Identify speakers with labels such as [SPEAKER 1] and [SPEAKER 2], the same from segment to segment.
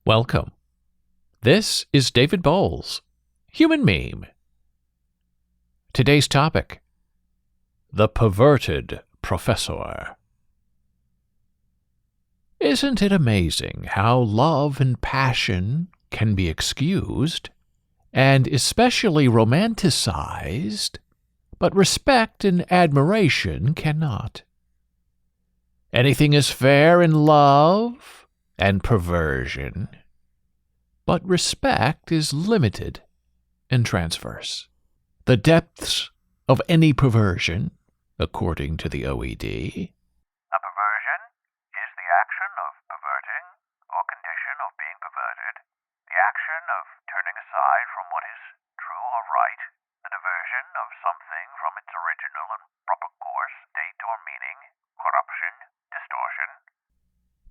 [SPEAKER 1] Welcome. This is David Bowles, Human Meme. Today's topic: the Perverted Professor. Isn't it amazing how love and passion can be excused, and especially romanticized, but respect and admiration cannot? Anything is fair in love and perversion, but respect is limited and transverse. The depths of any perversion, according to the OED,
[SPEAKER 2] a perversion is the action of perverting or condition of being perverted, the action of turning aside from what is true or right, the diversion of something from its original and proper course, state, or meaning, corruption, distortion.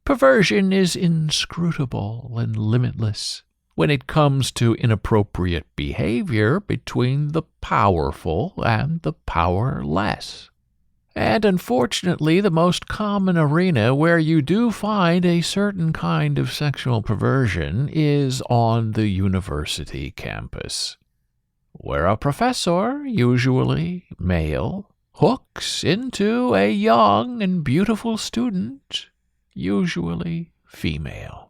[SPEAKER 1] Perversion is inscrutable and limitless when it comes to inappropriate behavior between the powerful and the powerless. And unfortunately, the most common arena where you do find a certain kind of sexual perversion is on the university campus, where a professor, usually male, hooks into a young and beautiful student, usually female.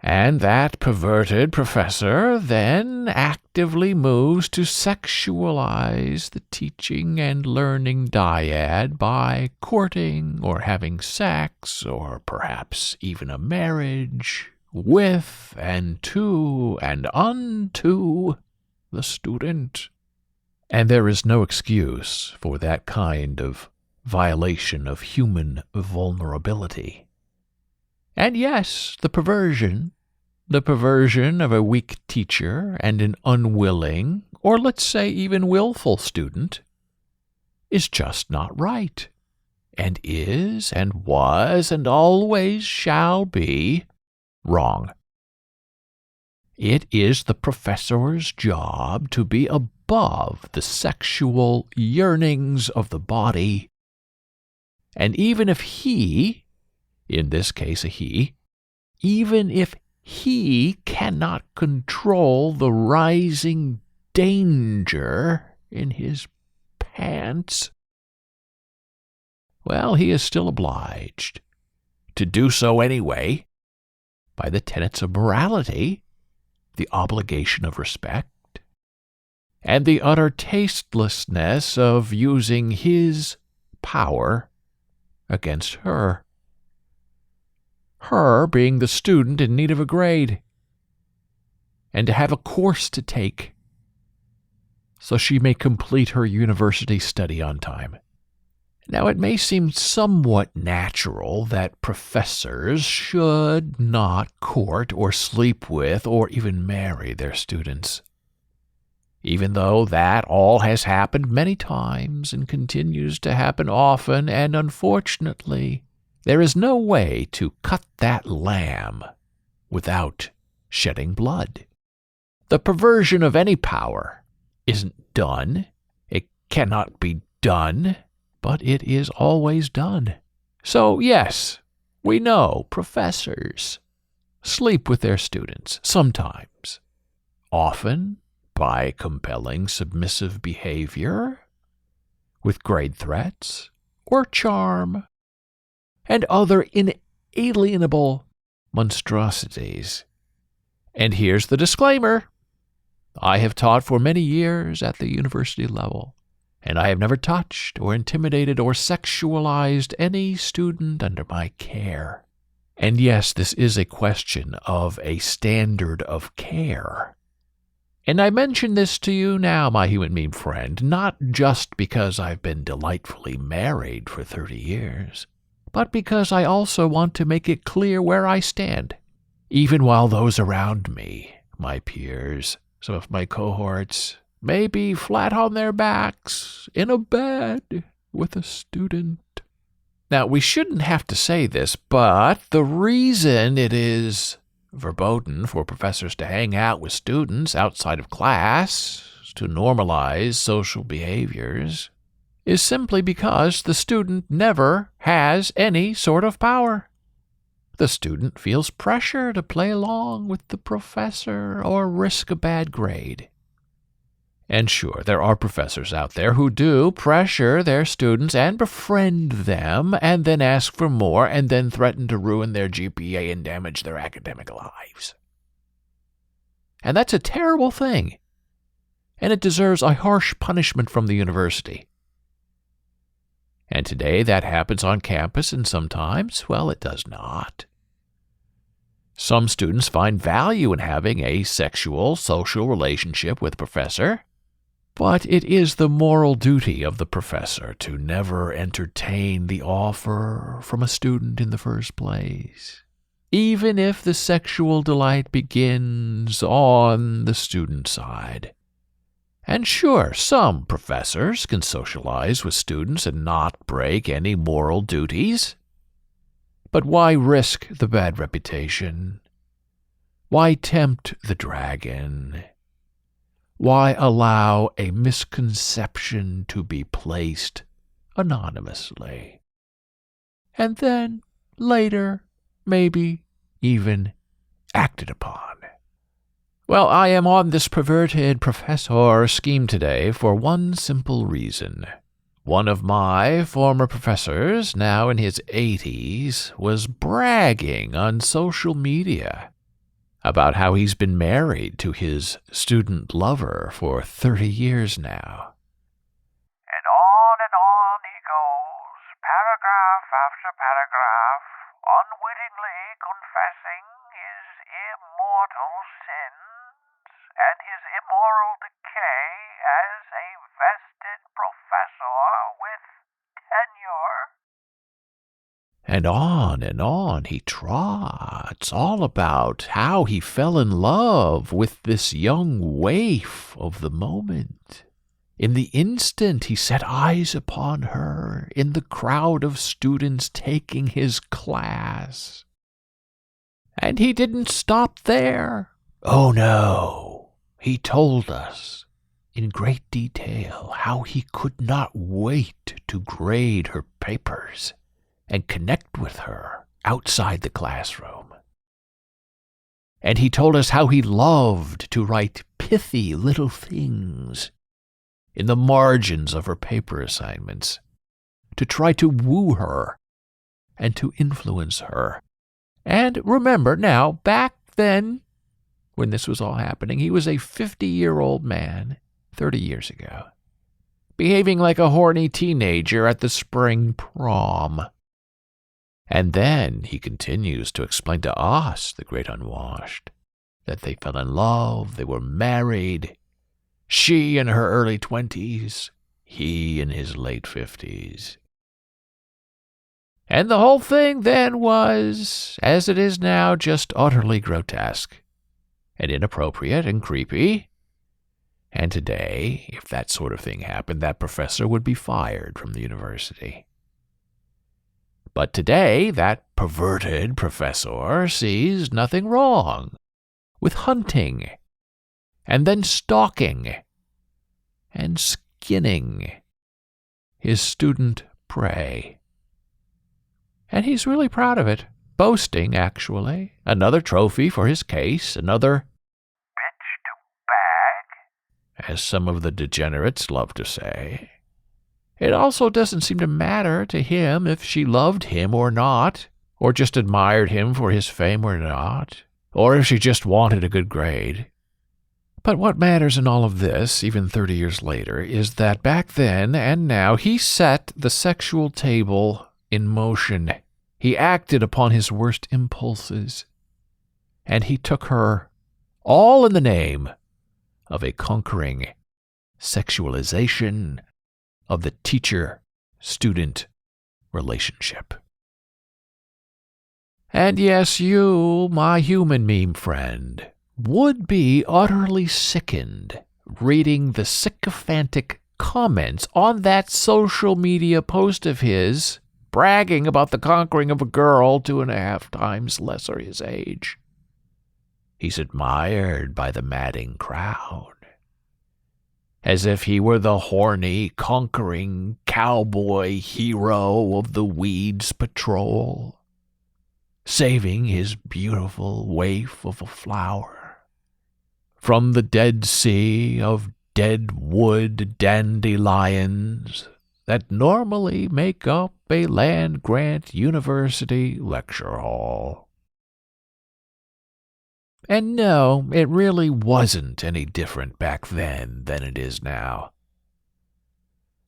[SPEAKER 1] And that perverted professor then actively moves to sexualize the teaching and learning dyad by courting or having sex, or perhaps even a marriage, with and to and unto the student. And there is no excuse for that kind of violation of human vulnerability. And yes, the perversion of a weak teacher and an unwilling, or let's say even willful student, is just not right, and is and was and always shall be wrong. It is the professor's job to be above the sexual yearnings of the body, and even if he, in this case a he, even if he cannot control the rising danger in his pants, well, he is still obliged to do so anyway by the tenets of morality, the obligation of respect, and the utter tastelessness of using his power against her. Her being the student in need of a grade, and to have a course to take, so she may complete her university study on time. Now, it may seem somewhat natural that professors should not court or sleep with or even marry their students, even though that all has happened many times and continues to happen often, and unfortunately, there is no way to cut that lamb without shedding blood. The perversion of any power isn't done. It cannot be done, but it is always done. So, yes, we know professors sleep with their students sometimes, often by compelling submissive behavior, with grade threats, or charm, and other inalienable monstrosities. And here's the disclaimer. I have taught for many years at the university level, and I have never touched or intimidated or sexualized any student under my care. And yes, this is a question of a standard of care. And I mention this to you now, my human meme friend, not just because I've been delightfully married for 30 years, but because I also want to make it clear where I stand, even while those around me, my peers, some of my cohorts, may be flat on their backs in a bed with a student. Now, we shouldn't have to say this, but the reason it is verboten for professors to hang out with students outside of class to normalize social behaviors is simply because the student never has any sort of power. The student feels pressure to play along with the professor or risk a bad grade. And sure, there are professors out there who do pressure their students and befriend them, and then ask for more, and then threaten to ruin their GPA and damage their academic lives. And that's a terrible thing, and it deserves a harsh punishment from the university. And today that happens on campus, and sometimes, well, it does not. Some students find value in having a sexual, social relationship with a professor, but it is the moral duty of the professor to never entertain the offer from a student in the first place, even if the sexual delight begins on the student side. And sure, some professors can socialize with students and not break any moral duties. But why risk the bad reputation? Why tempt the dragon? Why allow a misconception to be placed anonymously? And then, later, maybe even acted upon. Well, I am on this Perverted Professor scheme today for one simple reason. One of my former professors, now in his 80s, was bragging on social media about how he's been married to his student lover for 30 years now.
[SPEAKER 2] And on he goes, paragraph after paragraph, unwittingly confessing his immortal sins and his immoral decay as a vested professor with tenure.
[SPEAKER 1] And on he trots, all about how he fell in love with this young waif of the moment. In the instant he set eyes upon her in the crowd of students taking his class. And he didn't stop there. Oh no, he told us in great detail how he could not wait to grade her papers and connect with her outside the classroom. And he told us how he loved to write pithy little things in the margins of her paper assignments, to try to woo her and to influence her. And remember now, back then, when this was all happening, he was a 50-year-old man 30 years ago, behaving like a horny teenager at the spring prom. And then he continues to explain to us, the great unwashed, that they fell in love, they were married, she in her early 20s, he in his late 50s. And the whole thing then was, as it is now, just utterly grotesque and inappropriate and creepy. And today, if that sort of thing happened, that professor would be fired from the university. But today, that perverted professor sees nothing wrong with hunting and then stalking and skinning his student prey. And he's really proud of it, boasting, actually, another trophy for his case, another
[SPEAKER 2] Bitch to bag.
[SPEAKER 1] as some of the degenerates love to say. It also doesn't seem to matter to him if she loved him or not, or just admired him for his fame or not, or if she just wanted a good grade. But what matters in all of this, even 30 years later, is that back then and now he set the sexual table in motion. He acted upon his worst impulses, and he took her all in the name of a conquering sexualization of the teacher-student relationship. And yes, you, my human meme friend, would be utterly sickened reading the sycophantic comments on that social media post of his bragging about the conquering of a girl 2.5 times lesser his age. He's admired by the madding crowd, as if he were the horny, conquering cowboy hero of the Weeds Patrol. saving his beautiful waif of a flower from the dead sea of dead wood dandelions that normally make up a land-grant university lecture hall. And no, it really wasn't any different back then than it is now.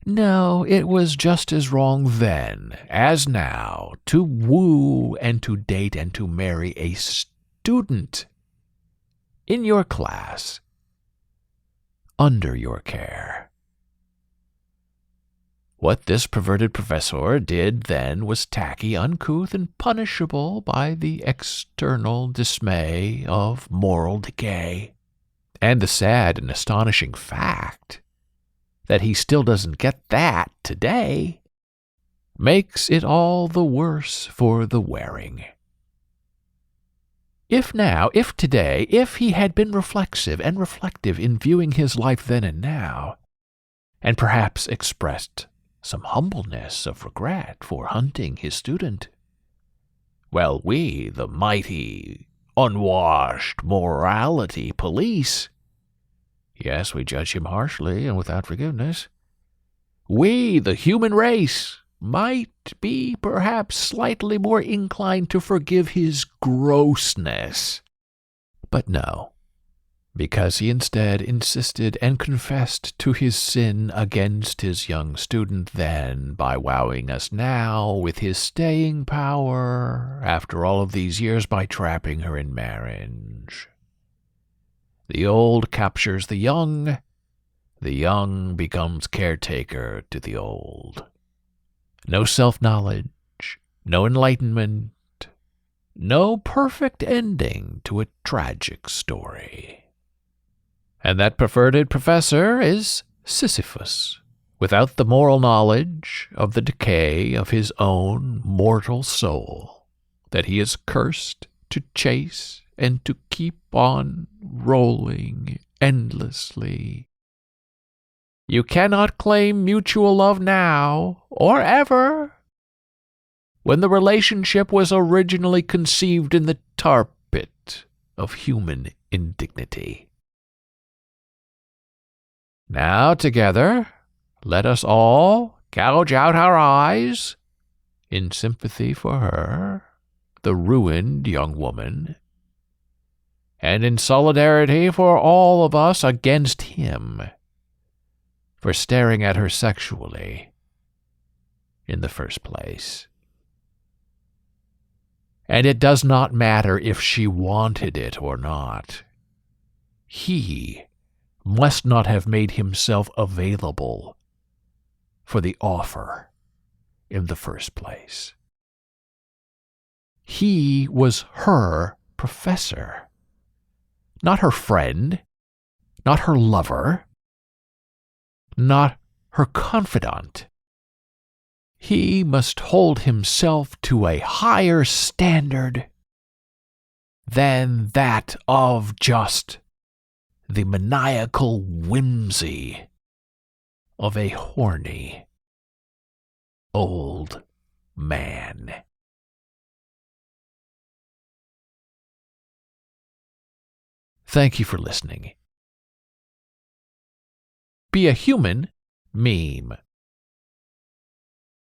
[SPEAKER 1] No, it was just as wrong then as now to woo and to date and to marry a student in your class, under your care. What this perverted professor did then was tacky, uncouth, and punishable by the external dismay of moral decay. And the sad and astonishing fact that he still doesn't get that today makes it all the worse for the wearing. If today, if he had been reflexive and reflective in viewing his life then and now, and perhaps expressed some humbleness of regret for hunting his student, well, we, the mighty, unwashed morality police, yes, we judge him harshly and without forgiveness, we, the human race, might be perhaps slightly more inclined to forgive his grossness. But no, because he instead insisted and confessed to his sin against his young student then by wowing us now with his staying power after all of these years by trapping her in marriage. The old captures the young becomes caretaker to the old. No self-knowledge, no enlightenment, no perfect ending to a tragic story. And that perverted professor is Sisyphus, without the moral knowledge of the decay of his own mortal soul, that he is cursed to chase and to keep on rolling endlessly. You cannot claim mutual love now, or ever, when the relationship was originally conceived in the tar pit of human indignity. Now together, let us all gouge out our eyes in sympathy for her, the ruined young woman, and in solidarity for all of us against him for staring at her sexually in the first place. And it does not matter if she wanted it or not. He must not have made himself available for the offer in the first place. He was her professor, not her friend, not her lover, not her confidant. He must hold himself to a higher standard than that of just the maniacal whimsy of a horny old man. Thank you for listening. Be a human meme.